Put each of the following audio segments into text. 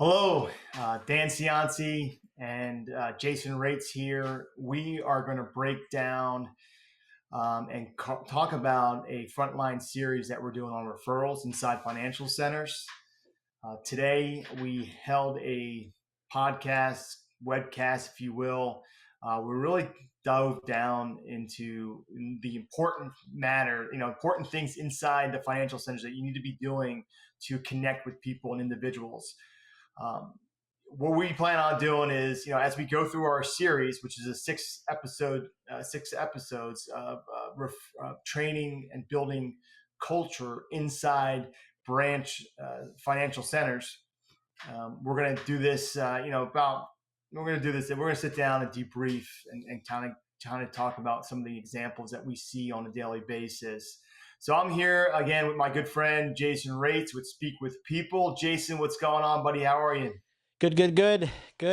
Hello, Dan Cianci and Jason Raitz here. We are going to break down and talk about a frontline series that we're doing on referrals inside financial centers. Today, we held a podcast, webcast, if you will. We really dove down into the important things inside the financial centers that you need to be doing to connect with people and individuals. Um, what we plan on doing is, as we go through our series, which is a six episodes of training and building culture inside branch financial centers. We're going to do this, we're going to do this. We're going to sit down and debrief and kind of talk about some of the examples that we see on a daily basis. So I'm here again with my good friend, Jason Raitz with Speak with People. Jason, what's going on, buddy? How are you? Good.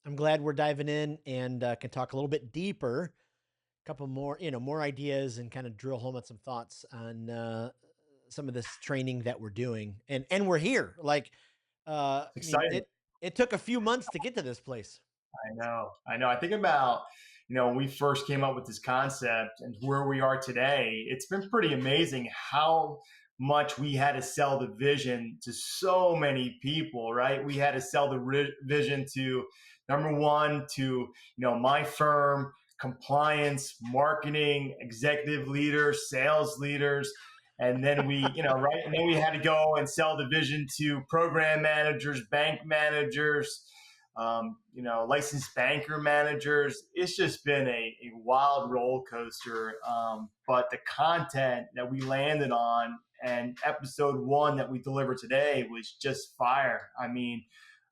I'm glad we're diving in and can talk a little bit deeper, a couple more ideas and kind of drill home on some thoughts on some of this training that we're doing. And we're here. It's exciting. It took a few months to get to this place. I know. I think about, when we first came up with this concept and where we are today, it's been pretty amazing how much we had to sell the vision to so many people, right? We had to sell the vision to, number one, to, my firm, compliance, marketing, executive leaders, sales leaders. And then right. And then we had to go and sell the vision to program managers, bank managers, licensed banker managers. It's just been a wild roller coaster. But the content that we landed on and episode one that we delivered today was just fire. I mean,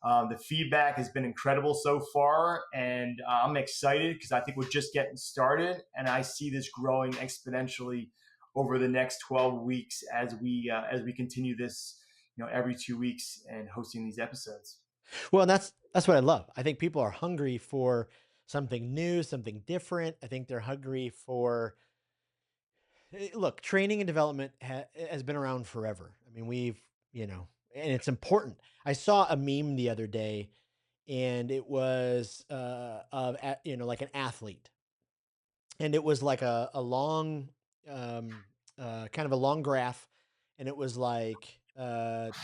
the feedback has been incredible so far, and I'm excited because I think we're just getting started, and I see this growing exponentially over the next 12 weeks as we continue this, every 2 weeks and hosting these episodes. Well, that's what I love. I think people are hungry for something new, something different. I think they're hungry for look, training and development has been around forever. I mean, and it's important. I saw a meme the other day, and it was like an athlete, and it was like a long, kind of a long graph, and it was like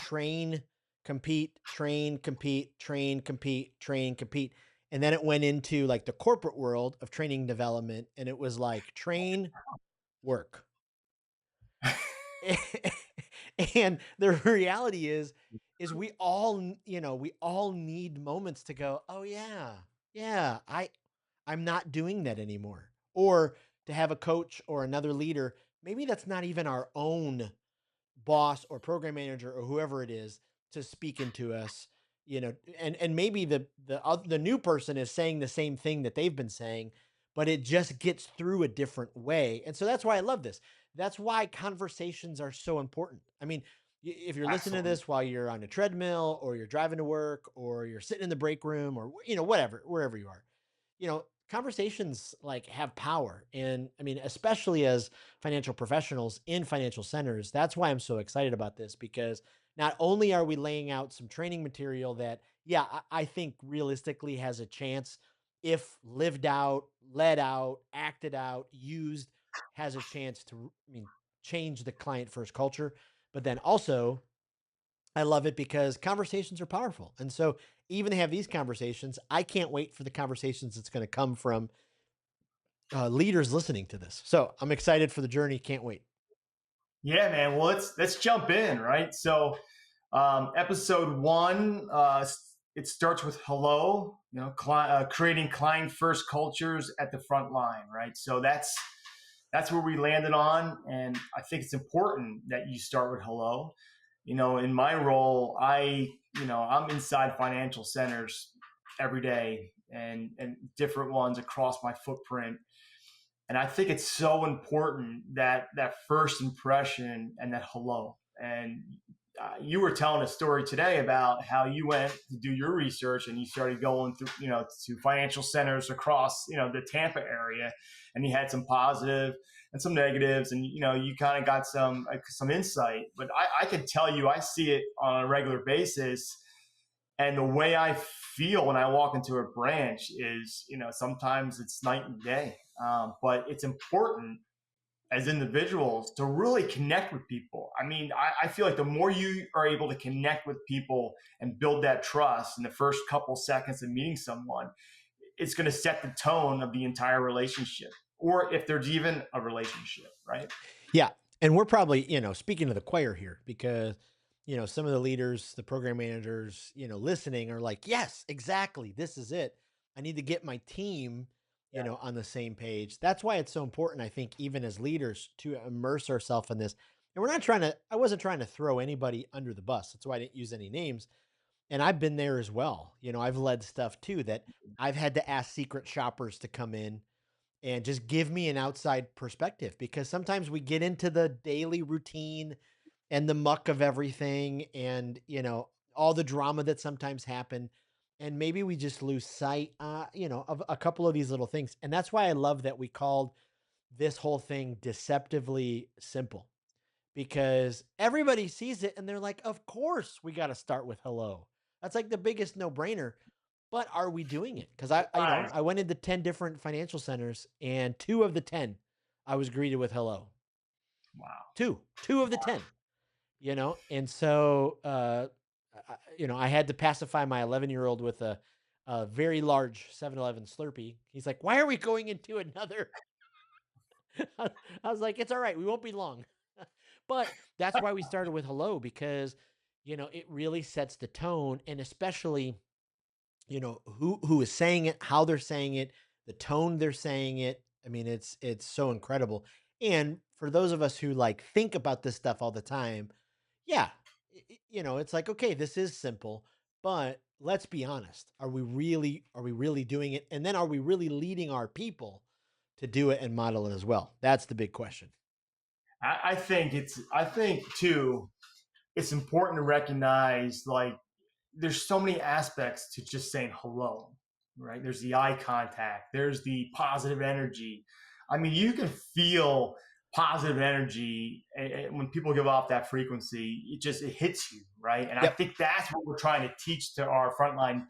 train, compete, train, compete, train, compete, train, compete. And then it went into like the corporate world of training development, and it was like train, work. And the reality is we all need moments to go, oh yeah, I'm not doing that anymore. Or to have a coach or another leader, maybe that's not even our own boss or program manager or whoever it is, to speak into us, and maybe the new person is saying the same thing that they've been saying, but it just gets through a different way. And so that's why I love this. That's why conversations are so important. I mean, if you're listening to Absolutely. this while you're on a treadmill or you're driving to work or you're sitting in the break room or whatever, wherever you are, conversations like have power. And I mean, especially as financial professionals in financial centers, that's why I'm so excited about this, because not only are we laying out some training material that, yeah, I think realistically has a chance, if lived out, led out, acted out, used, has a chance to, change the client first culture. But then also, I love it because conversations are powerful. And so even to have these conversations, I can't wait for the conversations that's going to come from leaders listening to this. So I'm excited for the journey. Can't wait. Yeah, man. Well, let's jump in, right? So, episode one, it starts with hello. Creating client first cultures at the front line, right? So that's where we landed on, and I think it's important that you start with hello. In my role, I'm inside financial centers every day, and different ones across my footprint. And I think it's so important that first impression and that hello. And you were telling a story today about how you went to do your research and you started going through, to financial centers across, the Tampa area, and you had some positive and some negatives, and you kind of got some insight. But I can tell you, I see it on a regular basis. And the way I feel when I walk into a branch is, sometimes it's night and day. But it's important as individuals to really connect with people. I mean, I feel like the more you are able to connect with people and build that trust in the first couple seconds of meeting someone, it's going to set the tone of the entire relationship, or if there's even a relationship, right? Yeah. And we're probably, speaking to the choir here because, some of the leaders, the program managers, listening are like, yes, exactly. This is it. I need to get my team, Yeah. on the same page. That's why it's so important, I think, even as leaders to immerse ourselves in this. And I wasn't trying to throw anybody under the bus. That's why I didn't use any names. And I've been there as well. I've led stuff too that I've had to ask secret shoppers to come in and just give me an outside perspective because sometimes we get into the daily routine and the muck of everything and all the drama that sometimes happen, and maybe we just lose sight of a couple of these little things. And that's why I love that we called this whole thing deceptively simple, because everybody sees it and they're like, of course we got to start with hello. That's like the biggest no brainer. But are we doing it? Because Right. I went into 10 different financial centers, and two of the 10, I was greeted with hello. Wow. Two of the 10, And so, I had to pacify my 11-year-old with a very large 7-Eleven Slurpee. He's like, why are we going into another? I was like, it's all right. We won't be long. But that's why we started with hello, because, it really sets the tone. And especially, who is saying it, how they're saying it, the tone they're saying it. I mean, it's so incredible. And for those of us who like think about this stuff all the time, yeah, it's like, okay, this is simple, but let's be honest. Are we really doing it? And then are we really leading our people to do it and model it as well? That's the big question. I think too, it's important to recognize, like, there's so many aspects to just saying hello, right? There's the eye contact, there's the positive energy. I mean, you can feel positive energy when people give off that frequency. It hits you, right? And I Yep. think that's what we're trying to teach to our frontline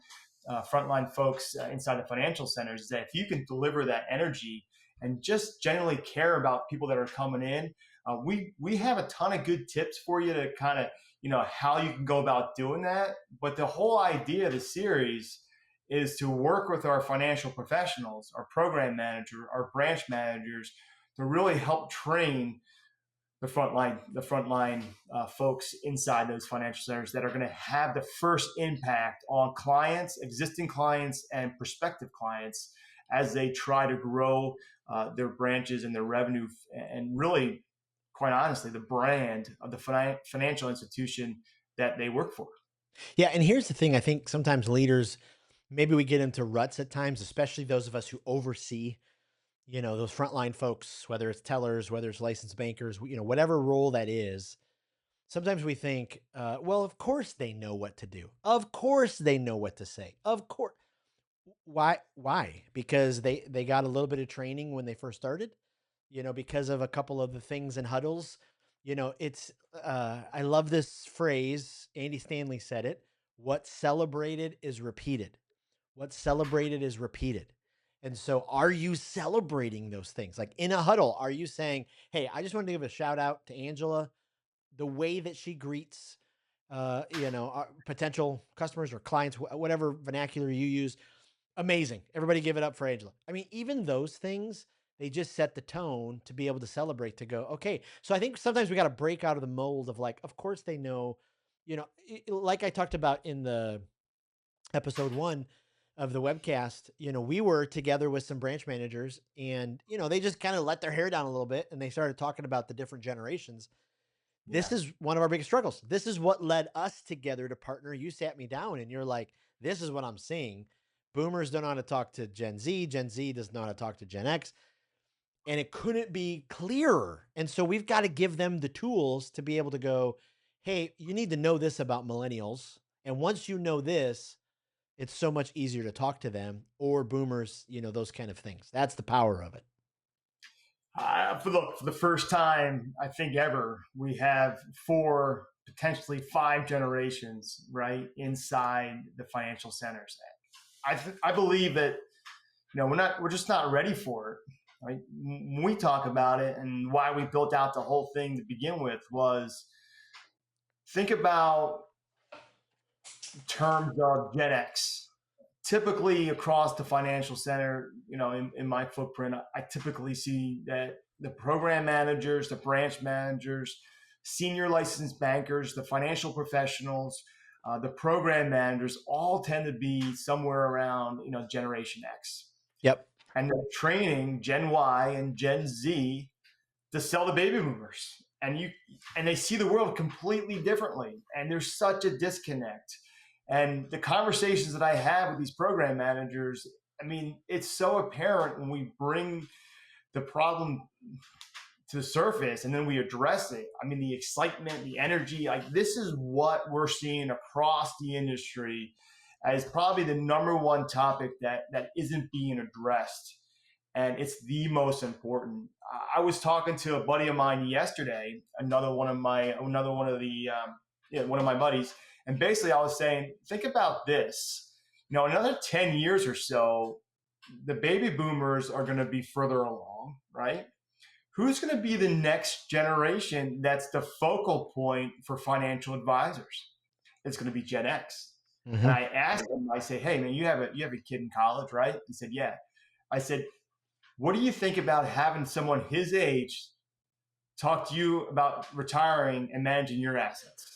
folks inside the financial centers, is that if you can deliver that energy and just genuinely care about people that are coming in, we have a ton of good tips for you to kind of, how you can go about doing that. But the whole idea of the series is to work with our financial professionals, our program manager, our branch managers, to really help train the frontline folks inside those financial centers that are going to have the first impact on clients, existing clients, and prospective clients as they try to grow their branches and their revenue, and really, quite honestly, the brand of the financial institution that they work for. Yeah. And here's the thing. I think sometimes leaders, maybe we get into ruts at times, especially those of us who oversee, those frontline folks, whether it's tellers, whether it's licensed bankers, whatever role that is. Sometimes we think, well, of course they know what to do. Of course they know what to say. Of course. Why? Why? Because they got a little bit of training when they first started, because of a couple of the things and huddles. It's I love this phrase. Andy Stanley said it. What's celebrated is repeated. What's celebrated is repeated. And so are you celebrating those things? Like in a huddle, are you saying, "Hey, I just wanted to give a shout out to Angela, the way that she greets our potential customers or clients, whatever vernacular you use, amazing. Everybody give it up for Angela." I mean, even those things, they just set the tone to be able to celebrate, to go, okay. So I think sometimes we got to break out of the mold of like, of course they know, like I talked about in the episode 1 of the webcast, we were together with some branch managers, and, they just kind of let their hair down a little bit and they started talking about the different generations. This Yeah. is one of our biggest struggles. This is what led us together to partner. You sat me down and you're like, this is what I'm seeing. Boomers don't know how to talk to Gen Z. Gen Z does not know how to talk to Gen X. And it couldn't be clearer. And so we've got to give them the tools to be able to go, hey, you need to know this about millennials. And once you know this, it's so much easier to talk to them, or boomers, those kind of things. That's the power of it. For the first time, I think ever, we have 4 potentially 5 generations, right, inside the financial centers. I believe that we're just not ready for it. Right? When we talk about it, and why we built out the whole thing to begin with was, think about terms of Gen X. Typically across the financial center, in my footprint, I typically see that the program managers, the branch managers, senior licensed bankers, the financial professionals, the program managers all tend to be somewhere around, Generation X. Yep. And they're training Gen Y and Gen Z to sell to baby boomers. And they see the world completely differently. And there's such a disconnect. And the conversations that I have with these program managers, I mean, it's so apparent when we bring the problem to the surface and then we address it. I mean, the excitement, the energy, like this is what we're seeing across the industry as probably the number one topic that isn't being addressed. And it's the most important. I was talking to a buddy of mine yesterday, one of my buddies, and basically I was saying, think about this. Another 10 years or so, the baby boomers are going to be further along, right? Who's going to be the next generation that's the focal point for financial advisors? It's going to be Gen X. And Mm-hmm. I asked him, I say, hey man, you have a kid in college, right? He said, yeah. I said, what do you think about having someone his age talk to you about retiring and managing your assets?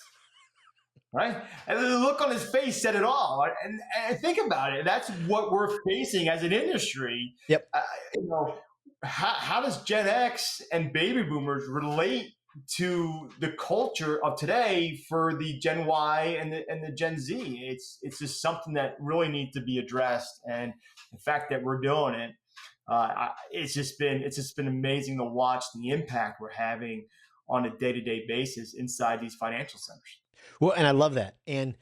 Right? And the look on his face said it all. And think about it. That's what we're facing as an industry. Yep. You know, how does Gen X and baby boomers relate to the culture of today for the Gen Y and the Gen Z? It's just something that really needs to be addressed. And the fact that we're doing it, it's just been amazing to watch the impact we're having on a day-to-day basis inside these financial centers. Well, and I love that. And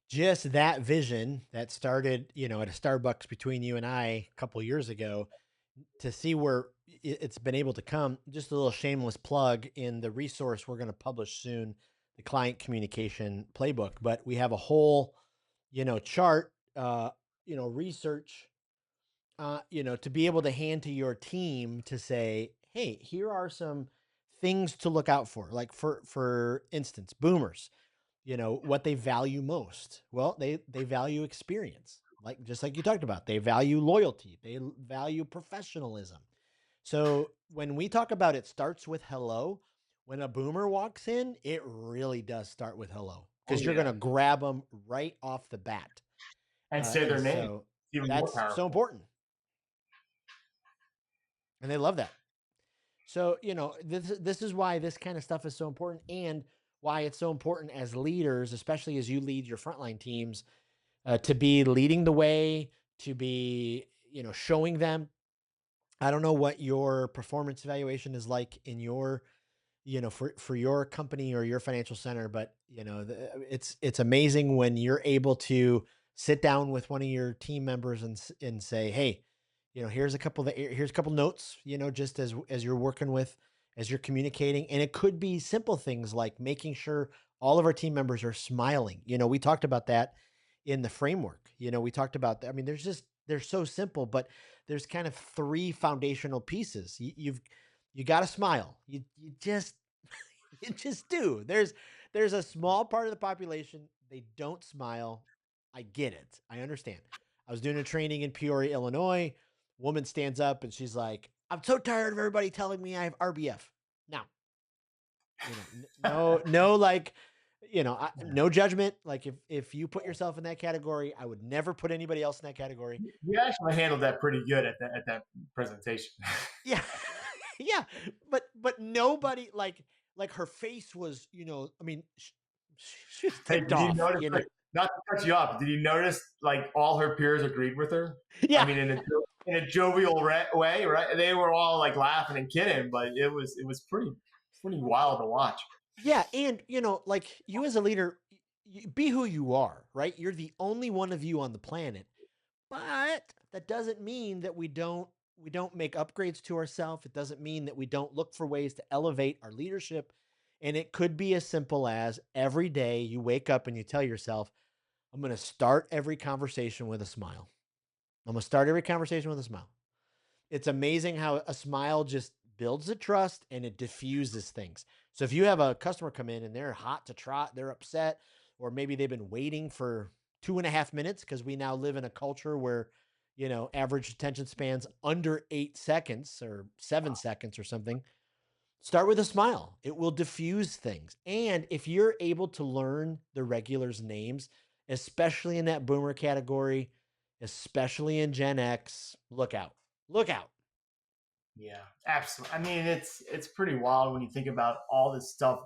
just that vision that started, at a Starbucks between you and I a couple years ago, to see where it's been able to come. Just a little shameless plug in the resource we're going to publish soon, the client communication playbook. But we have a whole, chart, research, to be able to hand to your team to say, hey, here are some things to look out for. Like for instance, boomers, what they value most. Well, they value experience, like just like you talked about. They value loyalty, they value professionalism. So when we talk about it starts with hello, when a boomer walks in, it really does start with hello, Oh because you're going yeah, to grab them right off the bat. and say And their name. so Even more that's so powerful. important, and they love that. So, this is why this kind of stuff is so important, and why it's so important as leaders, especially as you lead your frontline teams, to be leading the way, to be, showing them. I don't know what your performance evaluation is like in your, for your company or your financial center, but it's amazing when you're able to sit down with one of your team members and say, hey, here's a couple notes, just as you're working with, as you're communicating. And it could be simple things like making sure all of our team members are smiling. We talked about that in the framework. We talked about that. I mean, they're so simple, but there's kind of three foundational pieces. You got to smile. You just you just do. There's a small part of the population, they don't smile. I get it. I understand. I was doing a training in Peoria, Illinois. Woman stands up and she's like, "I'm so tired of everybody telling me I have RBF." Now, no, no, like, no judgment. Like if you put yourself in that category, I would never put anybody else in that category. You actually handled that pretty good at that presentation. Yeah. Yeah, but nobody, like her face was, I mean, she was Hey, ticked did you off, notice? Like, not to cut you off, did you notice like all her peers agreed with her? I Yeah. mean, in a jovial way, right? They were all like laughing and kidding, but it was pretty wild to watch. Yeah, and like you as a leader, be who you are, right? You're the only one of you on the planet. But that doesn't mean that we don't make upgrades to ourselves. It doesn't mean that we don't look for ways to elevate our leadership And it could be as simple as every day you wake up and you tell yourself, I'm going to start every conversation with a smile. I'm going to start every conversation with a smile. It's amazing how a smile just builds the trust and it diffuses things. So if you have a customer come in and they're hot to trot, they're upset, or maybe they've been waiting for 2.5 minutes because we now live in a culture where, average attention spans under 8 seconds or 7 seconds or something. Start with a smile. It will diffuse things. And if you're able to learn the regulars' names, especially in that boomer category, especially in Gen X, look out. Look out. Yeah, absolutely. I mean, it's pretty wild when you think about all this stuff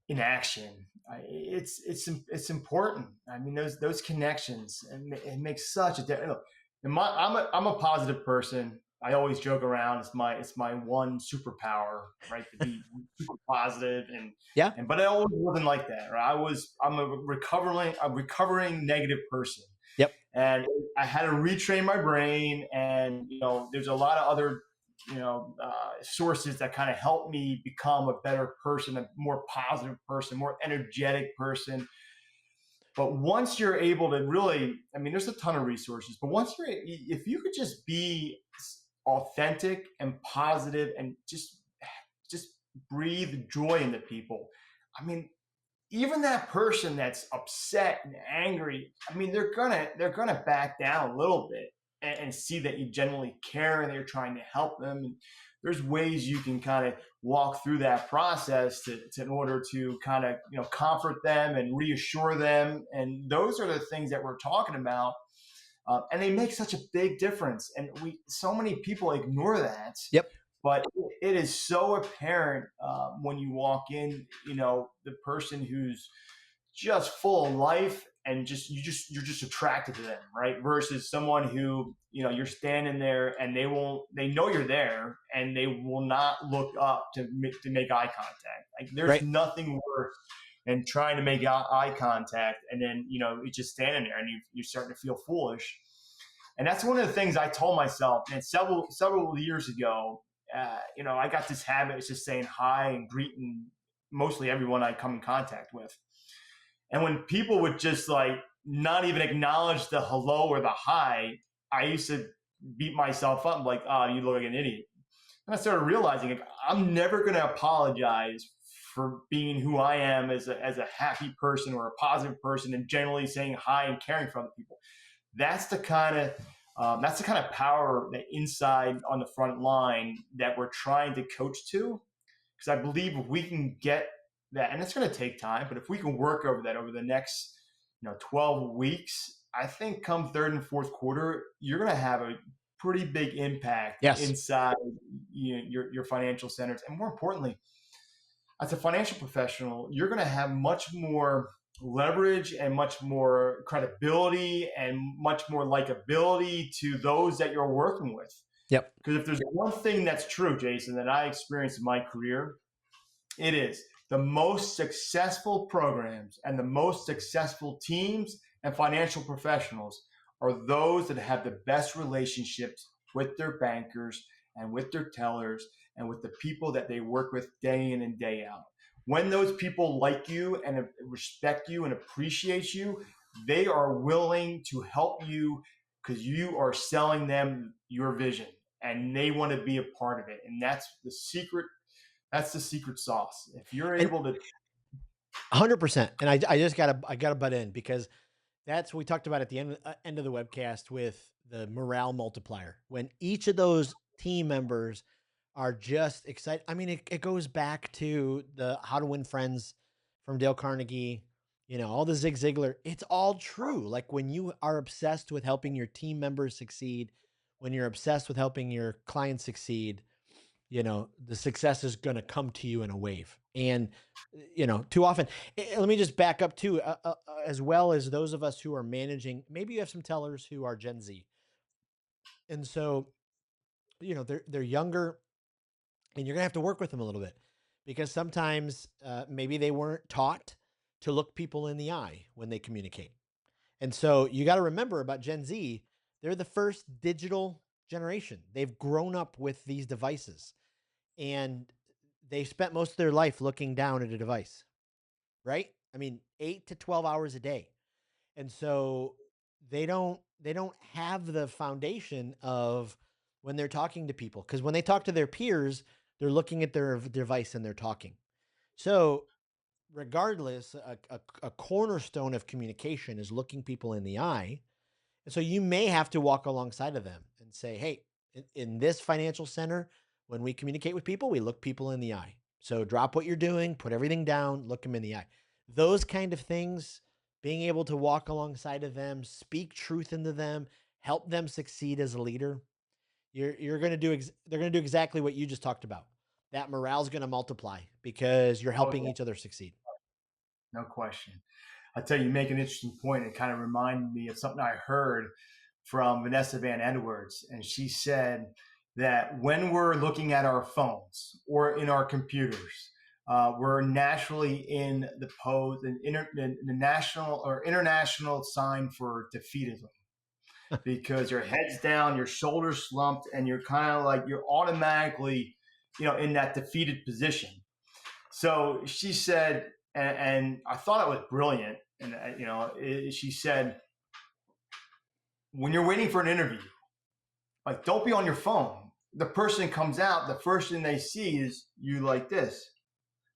in action. It's important. I mean, those connections, and it makes such a difference. I'm a positive person. I always joke around. It's my one superpower, right? To be super positive Yeah. but I always wasn't like that. Right? I'm a recovering negative person, Yep. and I had to retrain my brain. And there's a lot of other sources that kind of help me become a better person, a more positive person, more energetic person. But once you're able to really, I mean, there's a ton of resources, but if you could just be authentic and positive and just breathe joy into people. I mean, even that person that's upset and angry, I mean, they're gonna back down a little bit and see that you genuinely care and you're trying to help them. And there's ways you can kind of walk through that process in order to kind of comfort them and reassure them. And those are the things that we're talking about. And they make such a big difference. And so many people ignore that, Yep. but it is so apparent when you walk in. The person who's just full of life and you're just attracted to them, right? Versus someone who you're standing there and they know you're there and they will not look up to make eye contact. Like there's Right. nothing worse than trying to make eye contact and then you're just standing there and you're starting to feel foolish. And that's one of the things I told myself, and several years ago. I got this habit of just saying hi and greeting mostly everyone I come in contact with. And when people would just like not even acknowledge the hello or the hi, I used to beat myself up like, oh, you look like an idiot. And I started realizing like, I'm never going to apologize for being who I am as a happy person or a positive person and generally saying hi and caring for other people. That's the kind of power that inside on the front line that we're trying to coach to. Because I believe if we can get that, and it's going to take time, but if we can work over that over the next 12 weeks, I think come third and fourth quarter, you're going to have a pretty big impact Yes. inside your financial centers. And more importantly, as a financial professional, you're going to have much more leverage and much more credibility and much more likability to those that you're working with. Yep. Because if there's one thing that's true, Jason, that I experienced in my career, it is the most successful programs and the most successful teams and financial professionals are those that have the best relationships with their bankers and with their tellers and with the people that they work with day in and day out. When those people like you and respect you and appreciate you, they are willing to help you because you are selling them your vision and they want to be a part of it. And that's the secret sauce. If you're And able to, 100%. And I just I gotta butt in because that's what we talked about at the end of the webcast with the morale multiplier. When each of those team members are just excited. I mean, it goes back to the How to Win Friends from Dale Carnegie, all the Zig Ziglar. It's all true. Like when you are obsessed with helping your team members succeed, when you're obsessed with helping your clients succeed, the success is going to come to you in a wave. And, too often, let me just back up too, as well as those of us who are managing, maybe you have some tellers who are Gen Z. And so, they're younger and you're gonna have to work with them a little bit because sometimes maybe they weren't taught to look people in the eye when they communicate. And so you got to remember about Gen Z, they're the first digital generation. They've grown up with these devices and they spent most of their life looking down at a device, right? I mean, 8 to 12 hours a day. And so they don't have the foundation of when they're talking to people, because when they talk to their peers, they're looking at their device and they're talking. So regardless, a cornerstone of communication is looking people in the eye. And so you may have to walk alongside of them and say, hey, in this financial center, when we communicate with people, we look people in the eye. So drop what you're doing, put everything down, look them in the eye. Those kind of things, being able to walk alongside of them, speak truth into them, help them succeed as a leader. You're going to do, they're going to do exactly what you just talked about. That morale is going to multiply because you're Oh helping yeah, each other succeed. no question. I tell you, you make an interesting point. It kind of reminded me of something I heard from Vanessa Van Edwards, and she said that when we're looking at our phones or in our computers, we're naturally in the pose, the national or international sign for defeatism, because your head's down, your shoulders slumped, and you're kind of like you're automatically, in that defeated position. So she said, and I thought it was brilliant. And she said, when you're waiting for an interview, like don't be on your phone. The person comes out, the first thing they see is you like this,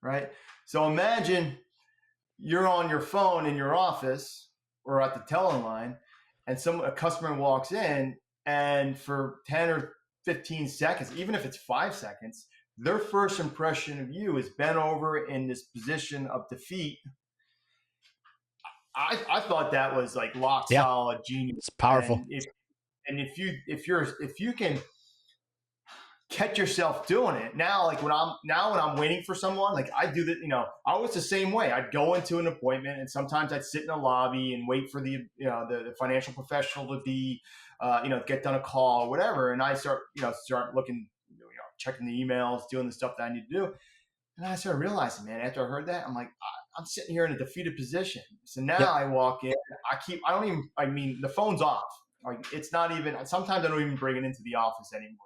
right? So imagine you're on your phone in your office or at the telephone line, and a customer walks in, and for 10 or 15 seconds, even if it's 5 seconds, their first impression of you is bent over in this position of defeat. I thought that was like rock Yeah, solid genius. it's powerful. If you can catch yourself doing it now, like when I'm waiting for someone, like I do that, I was the same way. I'd go into an appointment, and sometimes I'd sit in a lobby and wait for the financial professional to be get done a call or whatever, and I start looking, checking the emails, doing the stuff that I need to do. And I started realizing, man, after I heard that, I'm like, I'm sitting here in a defeated position. So now Yep. I walk in, I don't even, I mean, the phone's off. Like it's not even, sometimes I don't even bring it into the office anymore.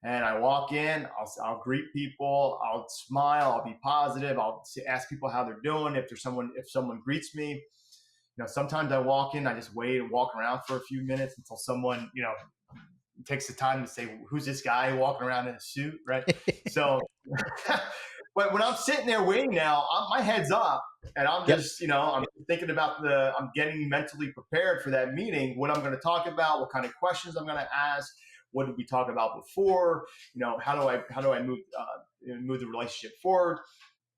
And I walk in, I'll greet people, I'll smile, I'll be positive, ask people how they're doing. If someone greets me, sometimes I walk in, I just wait and walk around for a few minutes until someone, takes the time to say, who's this guy walking around in a suit, right? So, but when I'm sitting there waiting now, my head's up, and I'm Yep. just, I'm thinking about I'm getting mentally prepared for that meeting, what I'm going to talk about, what kind of questions I'm going to ask, what did we talk about before, how do I move the relationship forward.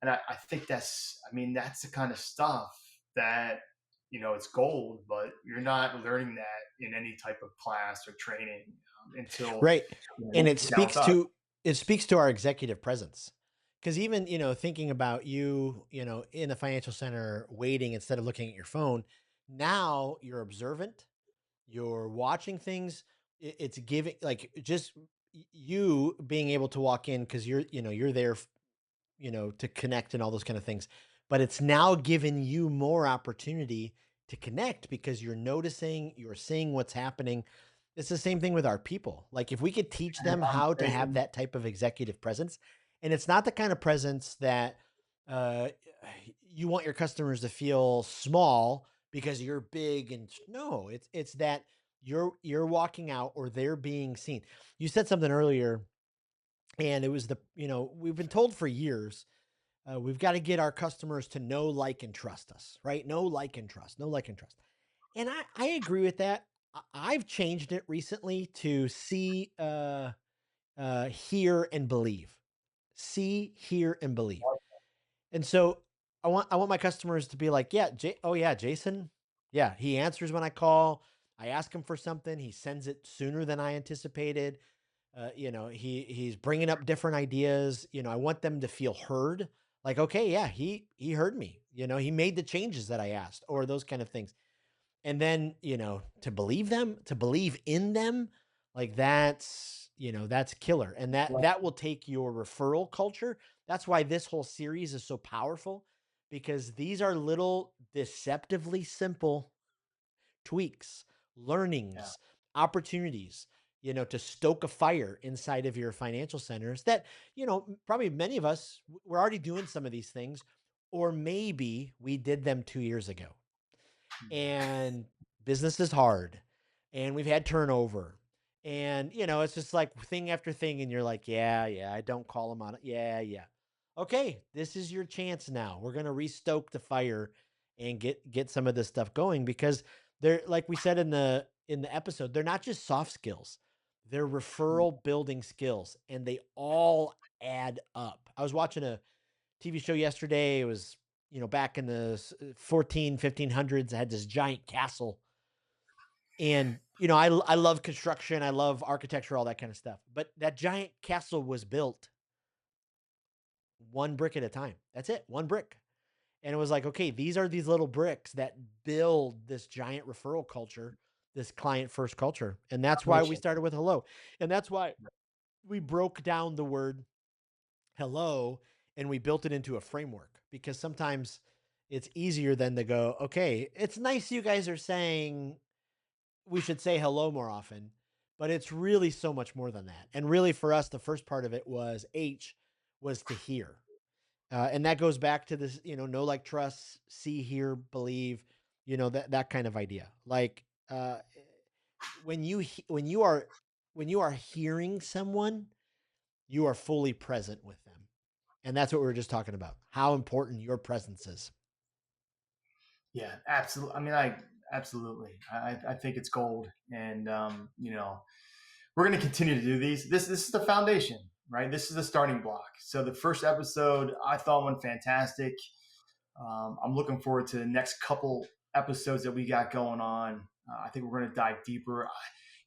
And I think that's the kind of stuff that, it's gold, but you're not learning that in any type of class or training until Right. And it it's down with speaks us. to our executive presence. Cuz even, thinking about you, in the financial center waiting instead of looking at your phone, now you're observant, you're watching things. It's giving like just you being able to walk in cuz you're there, to connect and all those kind of things. But it's now given you more opportunity to connect because you're noticing, you're seeing what's happening. It's the same thing with our people. Like if we could teach And the them how to have conversation, that type of executive presence, and it's not the kind of presence that uh, you want your customers to feel small because you're big and no, it's that you're walking out or they're being seen. You said something earlier, and it was we've been told for years, we've got to get our customers to know, like, and trust us, right? Know, like, and trust. Know, like, and trust. And I agree with that. I've changed it recently to see, hear, and believe. See, hear, and believe. And so I want my customers to be like, yeah, oh yeah, Jason, yeah, he answers when I call. I ask him for something, he sends it sooner than I anticipated. He's bringing up different ideas. I want them to feel heard. Like, okay, yeah, he heard me. He made the changes that I asked, or those kind of things. And then, to believe them, to believe in them, like that's killer. And that will take your referral culture. That's why this whole series is so powerful, because these are little deceptively simple tweaks, yeah, learnings, opportunities. to stoke a fire inside of your financial centers that, probably many of us, we're already doing some of these things, or maybe we did them 2 years ago and business is hard and we've had turnover and it's just like thing after thing and you're like, yeah, I don't call them on it. Yeah. Okay, this is your chance now. We're going to restoke the fire and get some of this stuff going because they're, like we said in the episode, they're not just soft skills. They're referral building skills and they all add up. I was watching a TV show yesterday. It was, back in the 1500s. I had this giant castle. And, I love construction. I love architecture, all that kind of stuff. But that giant castle was built one brick at a time. That's it, one brick. And it was like, okay, these are these little bricks that build this giant referral culture, this client first culture. And that's why we Foundation. started with hello. And that's why we broke down the word hello and we built it into a framework because sometimes it's easier than to go, okay, it's nice you guys are saying we should say hello more often, but it's really so much more than that. And really for us, the first part of it was H was to hear. And that goes back to this, know, like, trust, see, hear, believe, that kind of idea. Like, when you are hearing someone, you are fully present with them. And that's what we were just talking about, how important your presence is. Yeah, absolutely. I mean, I absolutely. I think it's gold, and we're going to continue to do these. This is the foundation, right? This is the starting block. So the first episode I thought went fantastic. I'm looking forward to the next couple episodes that we got going on. I think we're going to dive deeper.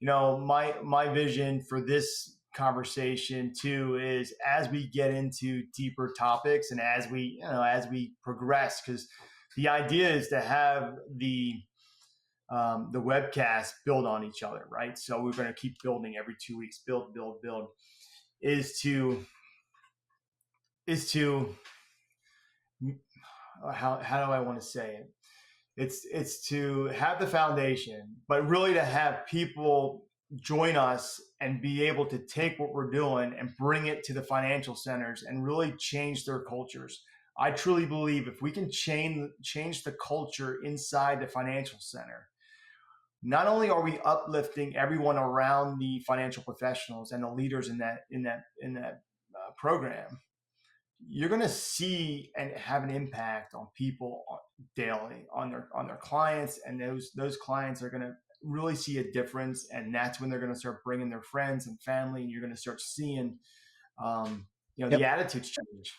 My vision for this conversation too is as we get into deeper topics and as we progress, because the idea is to have the webcast build on each other, right? So we're going to keep building every 2 weeks, build, is to how do I want to say it? It's to have the foundation, but really to have people join us and be able to take what we're doing and bring it to the financial centers and really change their cultures. I truly believe if we can change the culture inside the financial center, not only are we uplifting everyone around the financial professionals and the leaders in that program, you're going to see and have an impact on people daily, on their clients, and those clients are going to really see a difference, and that's when they're going to start bringing their friends and family, and you're going to start seeing the Yep. attitudes change.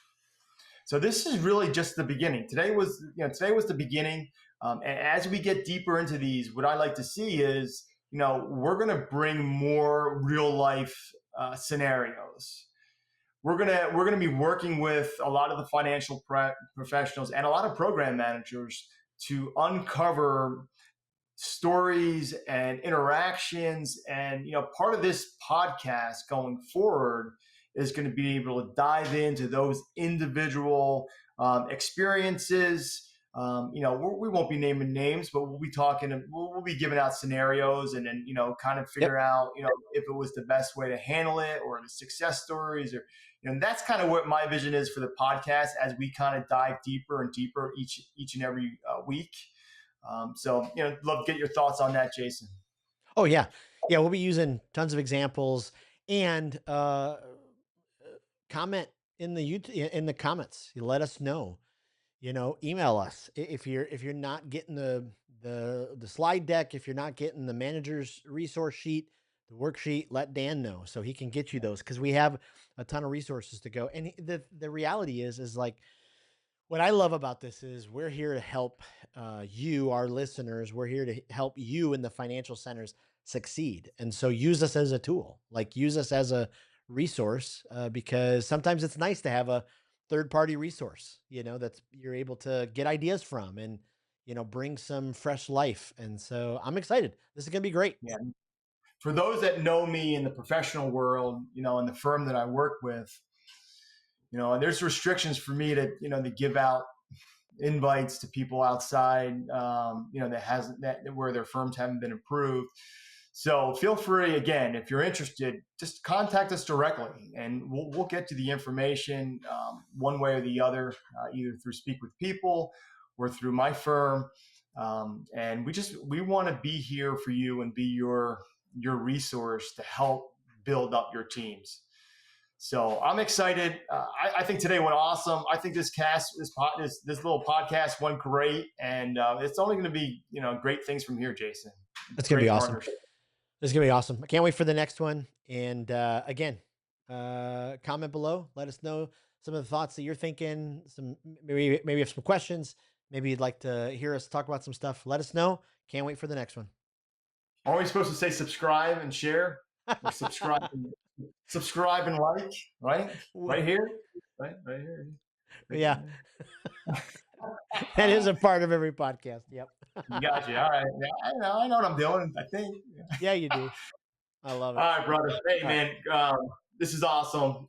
So this is really just the beginning. Today was the beginning. And as we get deeper into these, what I like to see is, we're going to bring more real life scenarios. We're gonna be working with a lot of the financial professionals and a lot of program managers to uncover stories and interactions. And part of this podcast going forward is going to be able to dive into those individual experiences. We won't be naming names, but we'll be talking. We'll be giving out scenarios, and then kind of figure Yep. out if it was the best way to handle it, or the success stories, or that's kind of what my vision is for the podcast as we kind of dive deeper and deeper each and every week. Love to get your thoughts on that, Jason. Oh yeah. Yeah. We'll be using tons of examples and, comment in the YouTube, in the comments. You let us know, email us if you're not getting the slide deck, if you're not getting the manager's resource sheet, the worksheet, let Dan know so he can get you those because we have a ton of resources to go. And the reality is like what I love about this is we're here to help you, our listeners. We're here to help you in the financial centers succeed. And so use us as a tool, like use us as a resource, because sometimes it's nice to have a third party resource, that's you're able to get ideas from and, bring some fresh life. And so I'm excited. This is going to be great. Yeah. For those that know me in the professional world, in the firm that I work with, there's restrictions for me to give out invites to people outside, that hasn't that where their firms haven't been approved. So feel free, again, if you're interested, just contact us directly, and we'll get to the information one way or the other, either through Speak with People or through my firm. And we want to be here for you and be your resource to help build up your teams. So I'm excited. I think today went awesome. I think this little podcast went great, and it's only going to be great things from here, Jason. It's gonna be Great awesome. partnership. It's gonna be awesome. I can't wait for the next one. And again, comment below. Let us know some of the thoughts that you're thinking. Maybe you have some questions. Maybe you'd like to hear us talk about some stuff. Let us know. Can't wait for the next one. Are we supposed to say subscribe and share? Or subscribe and like, right? Right here, right here. Yeah, that is a part of every podcast. Yep. Gotcha. All right. Yeah, I know what I'm doing, I think. Yeah, you do. I love it. All right, brother. Hey, All man. This is awesome.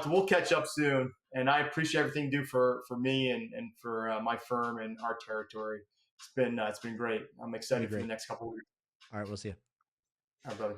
We'll catch up soon. And I appreciate everything you do for me and for my firm and our territory. It's been great. I'm excited for the next couple of weeks. All right, we'll see you. All right, brother.